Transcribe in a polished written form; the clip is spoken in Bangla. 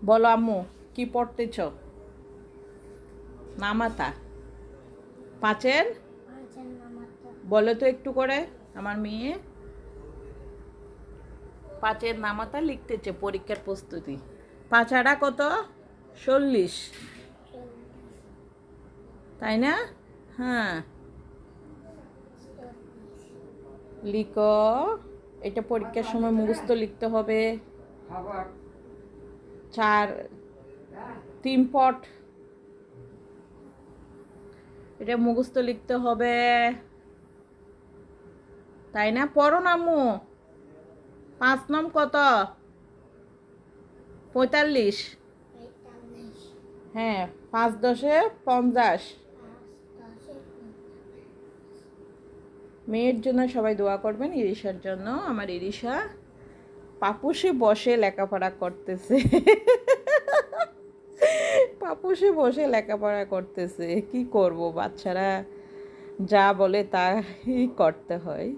বলো আম্মু, কি পড়তেছ? নামাতা পাঁচের বলো তো একটু করে। আমার মেয়ে পাঁচের নামাতা লিখতেছে পরীক্ষার প্রস্তুতি। পাঁচাড়া কত? 40, তাই না? হ্যাঁ, লিখো। এটা পরীক্ষার সময় মুখস্থ লিখতে হবে। চার 3 পট, এটা মুখস্থ লিখতে হবে, তাই না? পড়ো না আম্মু। 5 নং কত? 45। হ্যাঁ, 5×10 = 50। মেয়ের জন্য সবাই দোয়া করবেন, ইরিশার জন্য। আমার ইরিশা পাপুসে বসে লেখাপড়া করতেছে। পাপুসে বসে লেখাপড়া করতেছে। কি করব, বাচ্চারা যা বলে তাই করতে হয়।